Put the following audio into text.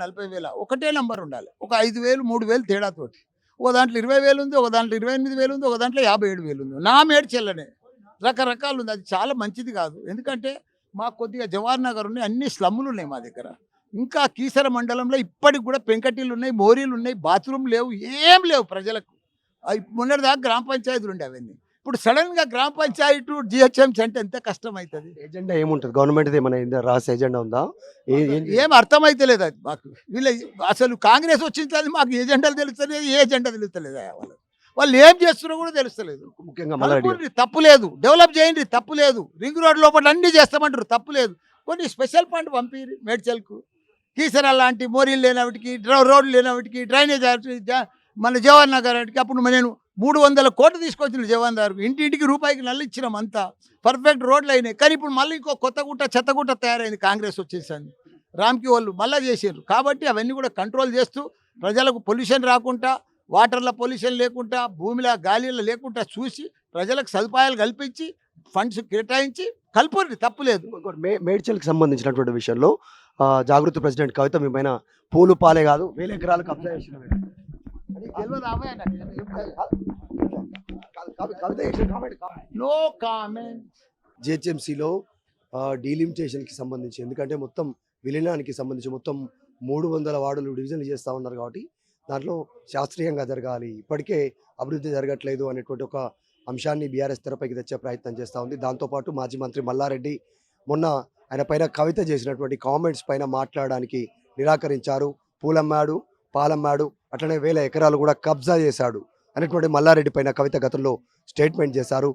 40,000 ఒకటే నంబర్ ఉండాలి. ఒక 5,000, 3,000 తేడాతోటి. ఒక దాంట్లో 20,000 ఉంది, ఒక దాంట్లో 28,000 ఉంది, ఒక దాంట్లో 57,000 ఉంది. నా మేడ్చల్లనే రకరకాలు ఉంది. అది చాలా మంచిది కాదు. ఎందుకంటే మాకు కొద్దిగా జవహర్ నగర్ ఉన్నాయి, అన్ని స్లమ్ములు ఉన్నాయి మా దగ్గర. ఇంకా కీసర మండలంలో ఇప్పటికి కూడా పెంకటిల్లు ఉన్నాయి, మోరీలు ఉన్నాయి, బాత్రూమ్ లేవు, ఏం లేవు ప్రజలకు. మొన్నటిదాకా గ్రామ పంచాయతీలు ఉండే అవన్నీ. ఇప్పుడు సడన్గా గ్రామ పంచాయతీ జిహెచ్ఎంసీ అంటే ఎంత కష్టం అవుతుంది. ఎజెండా ఏముంటుంది గవర్నమెంట్ ఏమైనా రాసి ఎజెండా ఉందా? ఏం అర్థమైతలేదు అది మాకు. వీళ్ళ అసలు కాంగ్రెస్ వచ్చింది మాకు ఏజెండాలు తెలుస్తలేదు, ఏ ఎజెండా తెలుస్తలేదు వాళ్ళు. వాళ్ళు ఏం చేస్తున్నారో కూడా తెలుస్తలేదు. ముఖ్యంగా మల్లారెడ్డి కలుపుకోండి, తప్పు లేదు. డెవలప్ చేయండి, తప్పు లేదు. రింగ్ రోడ్ లోపల అన్ని చేస్తామంటారు, తప్పు లేదు. కొన్ని స్పెషల్ ఫండ్ పంపిరి మేడ్చల్కు, కీసర లాంటి మోరీలు లేనవిటికి, రోడ్లు లేనవిటికి, డ్రైనేజ్ మన జవహర్ నగర్ వాటికి. అప్పుడు నేను 300 కోట్లు తీసుకొచ్చిన జవహర్ నగర్కు. ఇంటింటికి రూపాయికి నల్లు ఇచ్చినాం, అంతా పర్ఫెక్ట్ రోడ్లు అయినాయి. కానీ ఇప్పుడు మళ్ళీ ఇంకో కొత్త గుట్ట చెత్తగుట్ట తయారైంది. కాంగ్రెస్ వచ్చేసింది, రామ్కి వాళ్ళు మళ్ళీ చేసారు. కాబట్టి అవన్నీ కూడా కంట్రోల్ చేస్తూ ప్రజలకు పొల్యూషన్ రాకుండా, వాటర్లో పొల్యూషన్ లేకుండా, భూమిలో గాలిలో లేకుండా చూసి ప్రజలకు సదుపాయాలు కల్పించి ఫండ్స్ కేటాయించి కల్పండి, తప్పులేదు. ఇంకోటి మేడ్చల్కి సంబంధించినటువంటి విషయంలో జాగృతి ప్రెసిడెంట్ కవిత మీ పైన పూలు పాలే కాదు 1,000 ఎకరాలు కబ్జా చేసిన నో కామెంట్. జిహెచ్ఎంసీలో డీలిమిటేషన్కి సంబంధించి, ఎందుకంటే మొత్తం విలీనానికి సంబంధించి మొత్తం 300 వార్డులు డివిజన్లు చేస్తూ ఉన్నారు. కాబట్టి దాంట్లో శాస్త్రీయంగా జరగాలి, ఇప్పటికే అభివృద్ధి జరగట్లేదు అనేటువంటి ఒక అంశాన్ని బీఆర్ఎస్ తెరపైకి తెచ్చే ప్రయత్నం చేస్తూ ఉంది. దాంతోపాటు మాజీ మంత్రి మల్లారెడ్డి మొన్న ఆయన పైన కవిత చేసినటువంటి కామెంట్స్ పైన మాట్లాడడానికి నిరాకరించారు. పూలమ్మాడు, పాలమ్మాడు, అట్లనే 1,000 ఎకరాలు కూడా కబ్జా చేశాడు అనేటువంటి మల్లారెడ్డి పైన కవిత గతంలో స్టేట్మెంట్ చేశారు.